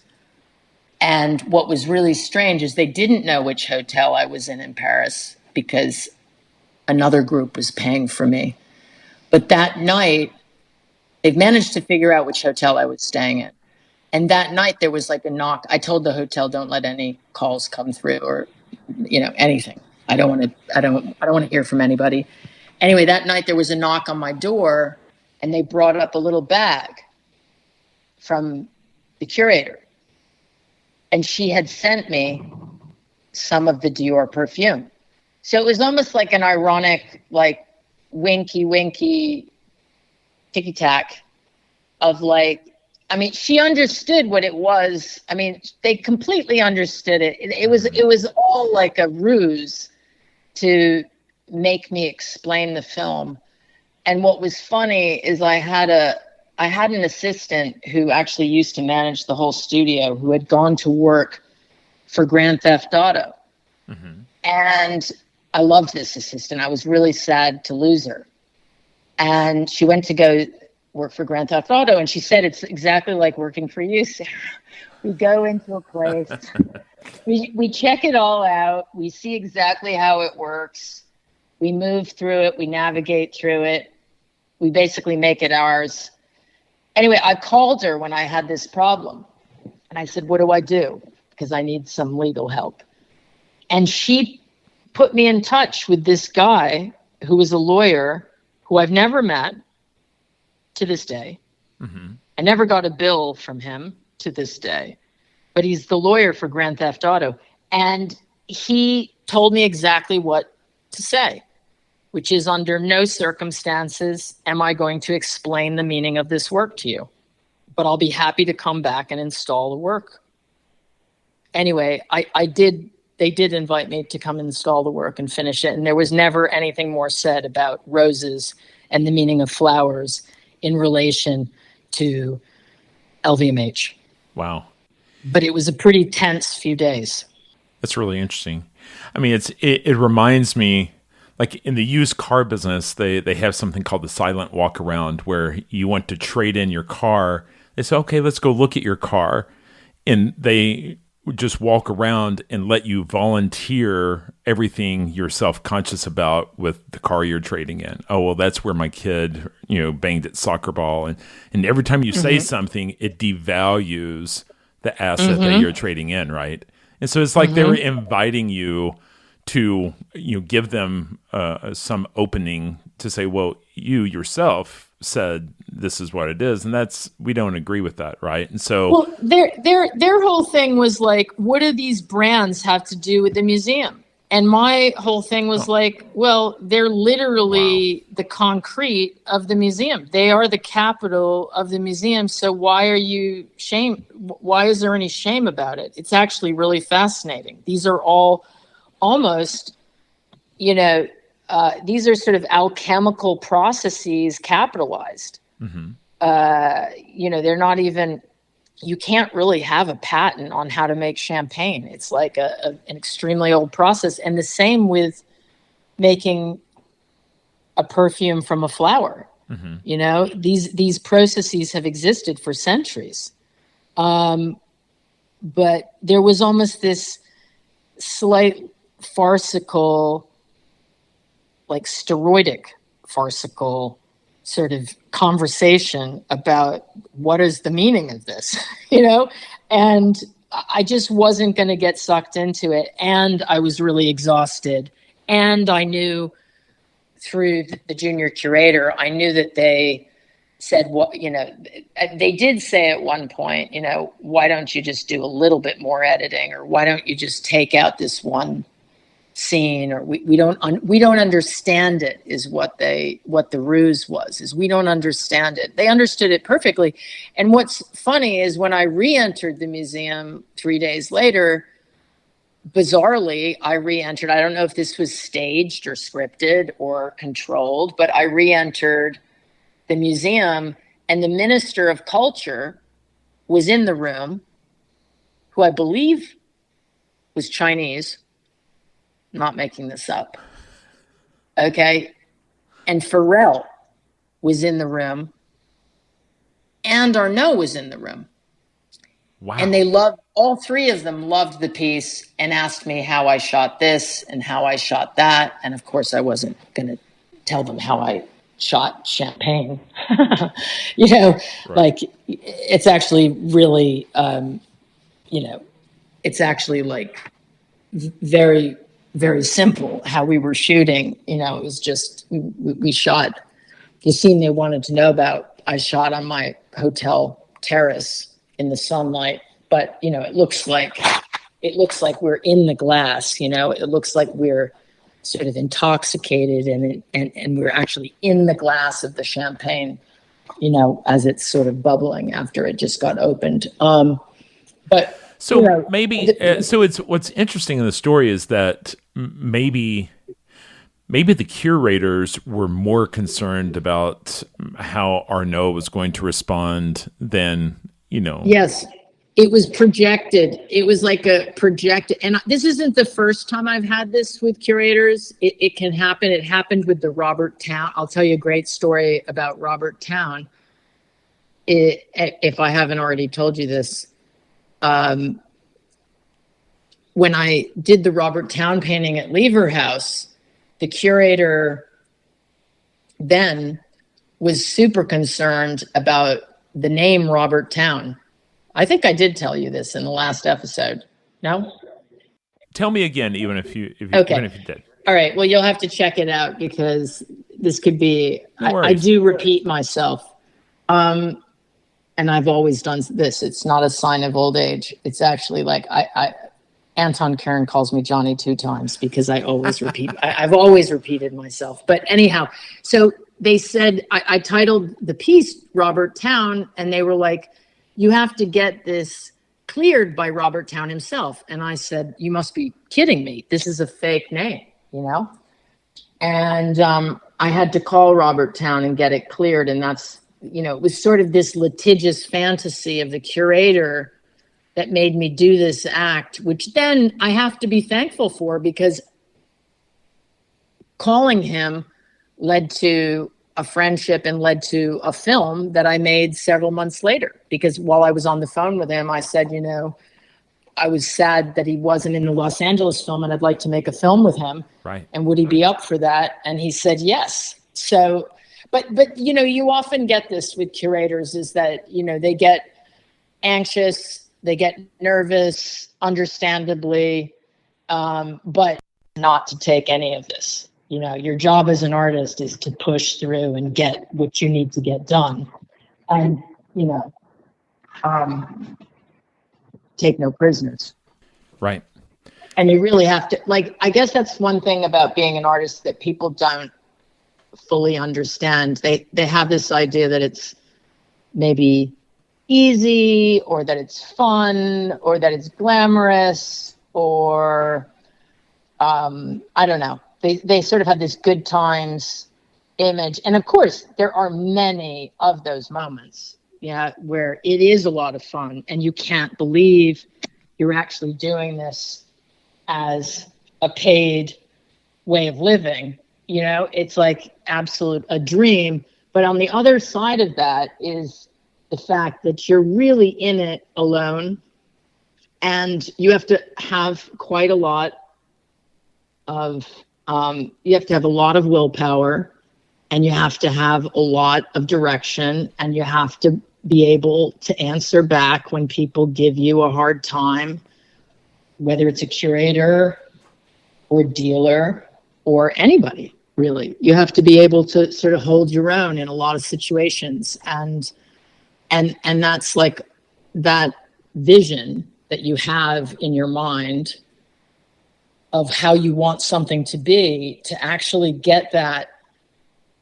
And what was really strange is they didn't know which hotel I was in Paris because another group was paying for me. But that night, they've managed to figure out which hotel I was staying in. And that night there was a knock. I told the hotel, "Don't let any calls come through or, anything. I don't want to hear from anybody." Anyway, that night there was a knock on my door, and they brought up a little bag from the curator. And she had sent me some of the Dior perfume. So it was almost like an ironic, winky ticky-tack of like, I mean, she understood what it was. I mean, they completely understood it. It was all like a ruse to make me explain the film. And what was funny is I had an assistant who actually used to manage the whole studio, who had gone to work for Grand Theft Auto. Mm-hmm. And I loved this assistant. I was really sad to lose her. And she went to go work for Grand Theft Auto, and she said, it's exactly like working for you, Sarah. We go into a place, we check it all out, we see exactly how it works, we move through it, we navigate through it, we basically make it ours. Anyway, I called her when I had this problem, and I said, what do I do? Because I need some legal help. And she put me in touch with this guy who was a lawyer who I've never met to this day. Mm-hmm. I never got a bill from him to this day, but he's the lawyer for Grand Theft Auto. And he told me exactly what to say, which is, under no circumstances am I going to explain the meaning of this work to you, but I'll be happy to come back and install the work. Anyway, they did invite me to come install the work and finish it. And there was never anything more said about roses and the meaning of flowers in relation to LVMH. Wow. But it was a pretty tense few days. That's really interesting. I mean, it reminds me, like in the used car business, they have something called the silent walk around, where you want to trade in your car. They say, okay, let's go look at your car. And they just walk around and let you volunteer everything you're self-conscious about with the car you're trading in. Oh, well, that's where my kid, banged at soccer ball. And every time you say something, it devalues the asset that you're trading in, right? And so it's like they were inviting you to give them some opening to say, well, you yourself said this is what it is, and we don't agree with that, right? And so, well, their whole thing was like, what do these brands have to do with the museum? And my whole thing was like, well, they're literally the concrete of the museum. They are the capital of the museum. So why are you shame? Why is there any shame about it? It's actually really fascinating. These are all almost, these are sort of alchemical processes capitalized. Mm-hmm. They're not even, you can't really have a patent on how to make champagne. It's like an extremely old process. And the same with making a perfume from a flower. Mm-hmm. These processes have existed for centuries. But there was almost this slight farcical, like steroidic farcical sort of conversation about what is the meaning of this, and I just wasn't going to get sucked into it. And I was really exhausted. And I knew through the junior curator, I knew that they said, they did say at one point, why don't you just do a little bit more editing, or why don't you just take out this one scene, or we don't understand it, is what the ruse was, is we don't understand it. They understood it perfectly. And what's funny is when I re-entered the museum 3 days later, bizarrely, I re-entered, I don't know if this was staged or scripted or controlled, but I re-entered the museum, and the Minister of Culture was in the room, who I believe was Chinese. Not making this up. Okay. And Pharrell was in the room, and Arnaud was in the room. Wow. And all three of them loved the piece and asked me how I shot this and how I shot that. And of course, I wasn't going to tell them how I shot champagne. Right. Like, it's actually really, it's actually like very, very simple how we were shooting. It was just, we shot the scene they wanted to know about. I shot on my hotel terrace in the sunlight, but it looks like we're in the glass. It looks like we're sort of intoxicated, and we're actually in the glass of the champagne, as it's sort of bubbling after it just got opened. But so maybe so it's what's interesting in the story is that maybe the curators were more concerned about how Arnaud was going to respond than, Yes, it was projected. It was like a projected. And this isn't the first time I've had this with curators. It can happen. It happened with the Robert Town. I'll tell you a great story about Robert Town. If I haven't already told you this, when I did the Robert Town painting at Lever House, the curator then was super concerned about the name Robert Town. I think I did tell you this in the last episode. No? Tell me again, even if you did. All right. Well, you'll have to check it out because this could be. No worries. I do repeat myself, and I've always done this. It's not a sign of old age. It's actually like Anton Karen calls me Johnny 2 times because I always repeat. I've always repeated myself. But anyhow, so they said I titled the piece Robert Town, and they were like, you have to get this cleared by Robert Town himself. And I said, you must be kidding me. This is a fake name, And I had to call Robert Town and get it cleared. And that's, it was sort of this litigious fantasy of the curator that made me do this act, which then I have to be thankful for, because calling him led to a friendship and led to a film that I made several months later. Because while I was on the phone with him, I said, I was sad that he wasn't in the Los Angeles film, and I'd like to make a film with him. Right. And would he be up for that? And he said yes. So, but you often get this with curators, is that, they get anxious, they get nervous, understandably, but not to take any of this. Your job as an artist is to push through and get what you need to get done, and take no prisoners. Right. And you really have to, I guess that's one thing about being an artist that people don't fully understand. They have this idea that it's maybe easy, or that it's fun, or that it's glamorous, or I don't know. They sort of have this good times image. And of course, there are many of those moments, where it is a lot of fun and you can't believe you're actually doing this as a paid way of living. It's like a dream. But on the other side of that is the fact that you're really in it alone, and you have to have quite a lot of you have to have a lot of willpower, and you have to have a lot of direction, and you have to be able to answer back when people give you a hard time, whether it's a curator or dealer or anybody, really. You have to be able to sort of hold your own in a lot of situations. And that's like that vision that you have in your mind of how you want something to be, to actually get that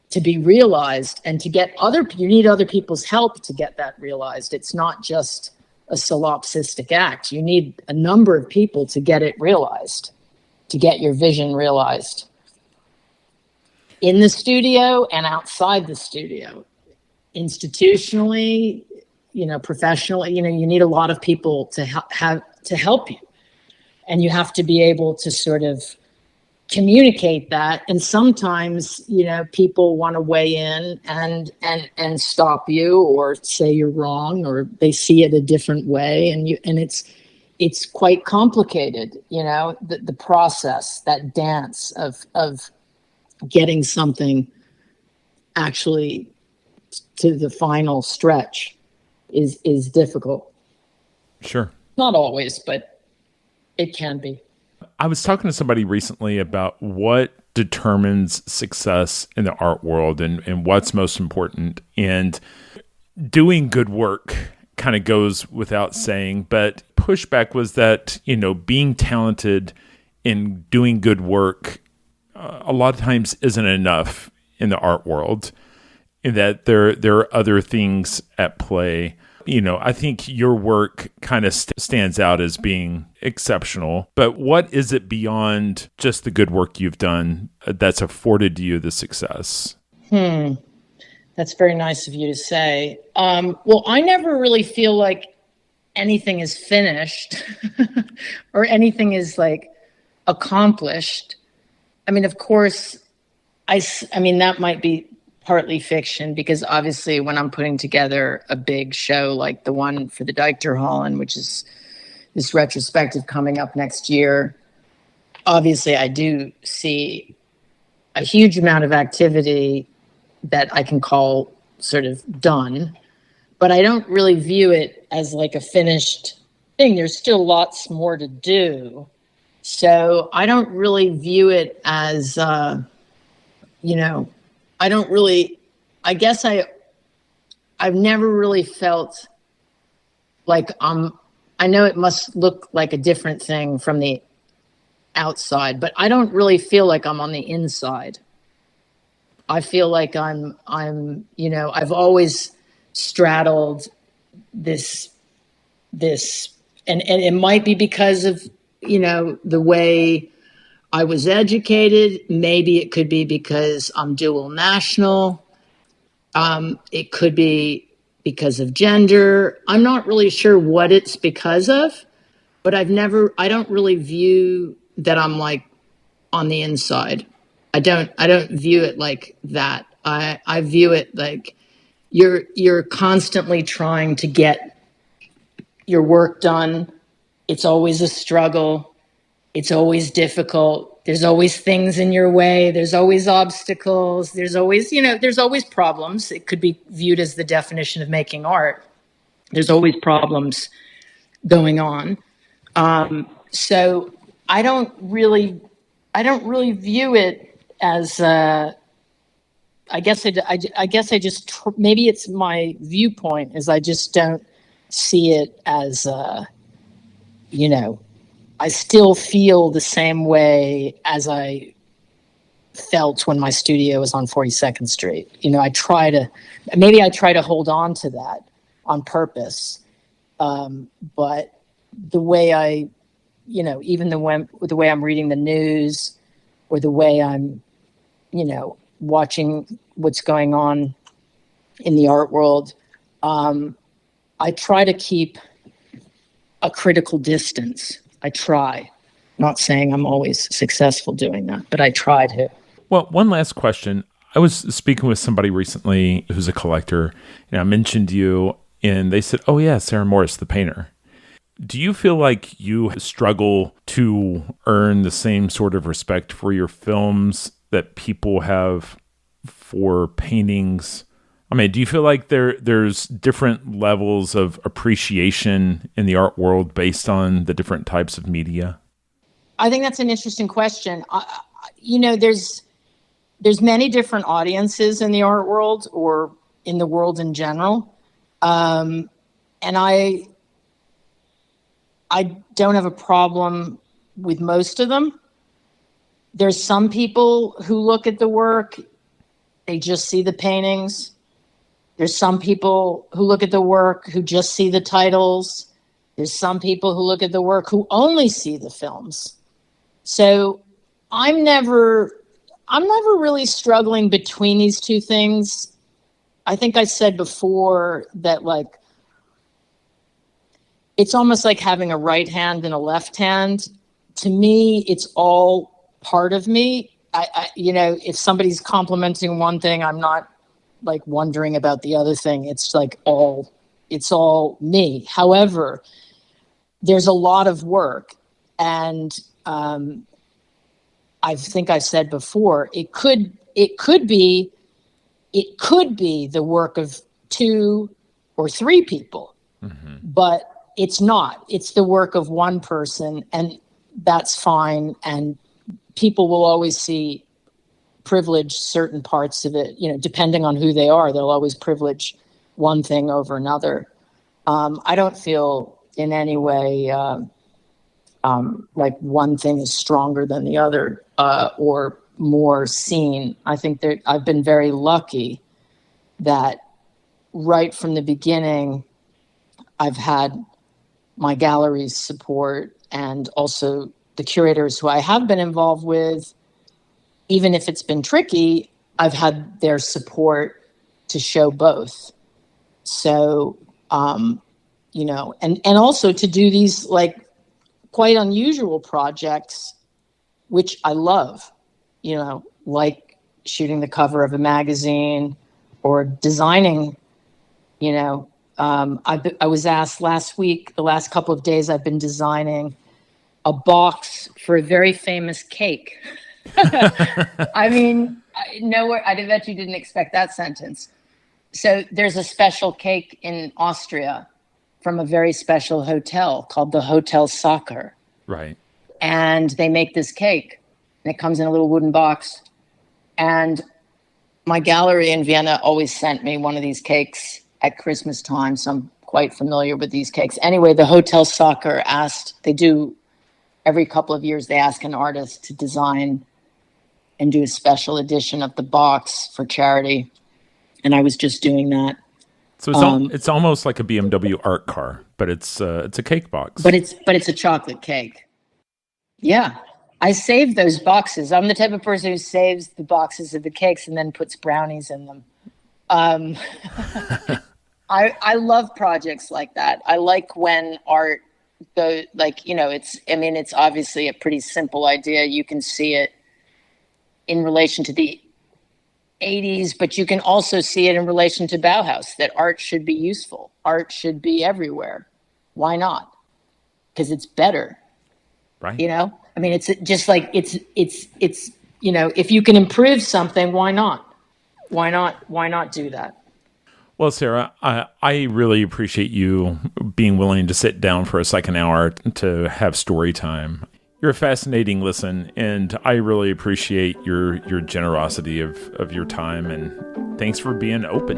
to be realized, and to get you need other people's help to get that realized. It's not just a solipsistic act. You need a number of people to get it realized, to get your vision realized in the studio and outside the studio, institutionally, professionally. You need a lot of people to help you. And you have to be able to sort of communicate that. And sometimes, people want to weigh in and stop you, or say you're wrong, or they see it a different way. And it's quite complicated, the process, that dance of getting something actually to the final stretch is difficult. Sure. Not always, but it can be. I was talking to somebody recently about what determines success in the art world and what's most important. And doing good work kind of goes without saying, but pushback was that, being talented in doing good work a lot of times isn't enough in the art world, in that there are other things at play. I think your work kind of stands out as being exceptional, but what is it beyond just the good work you've done that's afforded you the success? That's very nice of you to say. Well, I never really feel like anything is finished or anything is like accomplished. I mean, of course, I mean, that might be partly fiction, because obviously when I'm putting together a big show like the one for the Deichterhallen, which is this retrospective coming up next year, obviously I do see a huge amount of activity that I can call sort of done, but I don't really view it as like a finished thing. There's still lots more to do. So I don't really view it as, I don't really, I guess I've never really felt like I know it must look like a different thing from the outside, but I don't really feel like I'm on the inside. I feel like I'm, I've always straddled this, and it might be because of, the way I was educated. Maybe it could be because I'm dual national. It could be because of gender. I'm not really sure what it's because of, but I don't really view that I'm like on the inside. I don't view it like that. I view it like you're constantly trying to get your work done. It's always a struggle. It's always difficult. There's always things in your way. There's always obstacles. There's always problems. It could be viewed as the definition of making art. There's always problems going on. So I don't really view it as, I guess I just, maybe it's my viewpoint is I just don't see it as, I still feel the same way as I felt when my studio was on 42nd Street. I try to hold on to that on purpose. But the way I, even the way I'm reading the news, or the way I'm, watching what's going on in the art world, I try to keep a critical distance. I try. Not saying I'm always successful doing that, but I try to. Well, one last question. I was speaking with somebody recently who's a collector, and I mentioned you, and they said, "Oh yeah, Sarah Morris, the painter." Do you feel like you struggle to earn the same sort of respect for your films that people have for paintings? I mean, do you feel like there's different levels of appreciation in the art world based on the different types of media? I think that's an interesting question. There's many different audiences in the art world, or in the world in general. And I don't have a problem with most of them. There's some people who look at the work, they just see the paintings. There's some people who look at the work who just see the titles. There's some people who look at the work who only see the films. So I'm never really struggling between these two things. I think I said before that, like, it's almost like having a right hand and a left hand. To me, it's all part of me. If somebody's complimenting one thing, I'm not like wondering about the other thing. It's like it's all me. However, there's a lot of work, and I think I've said before, it could be the work of 2 or 3 people, but it's not. It's the work of one person, and that's fine. And people will always privilege certain parts of it, depending on who they are. They'll always privilege one thing over another. I don't feel in any way like one thing is stronger than the other, or more seen. I think that I've been very lucky that right from the beginning, I've had my gallery's support and also the curators who I have been involved with. Even if it's been tricky, I've had their support to show both. So, and also to do these like quite unusual projects, which I love, like shooting the cover of a magazine or designing, I was asked last week, the last couple of days, I've been designing a box for a very famous cake. I mean, I bet you didn't expect that sentence. So there's a special cake in Austria from a very special hotel called the Hotel Soccer. Right. And they make this cake, and it comes in a little wooden box. And my gallery in Vienna always sent me one of these cakes at Christmas time, so I'm quite familiar with these cakes. Anyway, the Hotel Soccer they do every couple of years, they ask an artist to design and do a special edition of the box for charity. And I was just doing that. So it's almost like a BMW art car, but it's a cake box. But it's a chocolate cake. Yeah. I save those boxes. I'm the type of person who saves the boxes of the cakes and then puts brownies in them. I love projects like that. I like when art it's obviously a pretty simple idea. You can see it in relation to the 80s, but you can also see it in relation to Bauhaus, that art should be useful. Art should be everywhere. Why not? Because it's better. Right. It's just like it's if you can improve something, why not? Why not do that? Well, Sarah, I really appreciate you being willing to sit down for a second hour to have story time. You're a fascinating listen, and I really appreciate your generosity of your time, and thanks for being open.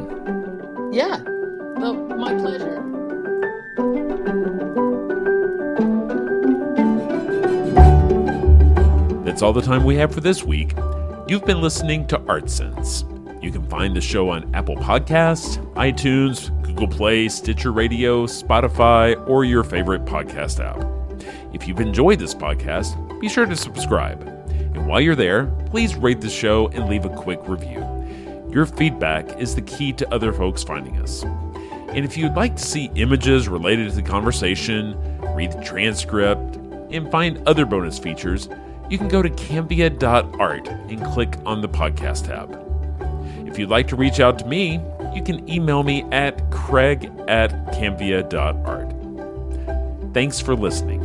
Yeah, well, my pleasure. That's all the time we have for this week. You've been listening to Art Sense. You can find the show on Apple Podcasts, iTunes, Google Play, Stitcher Radio, Spotify, or your favorite podcast app. If you've enjoyed this podcast, be sure to subscribe. And while you're there, please rate the show and leave a quick review. Your feedback is the key to other folks finding us. And if you'd like to see images related to the conversation, read the transcript, and find other bonus features, you can go to Cambia.art and click on the podcast tab. If you'd like to reach out to me, you can email me at craig@cambia.art. Thanks for listening.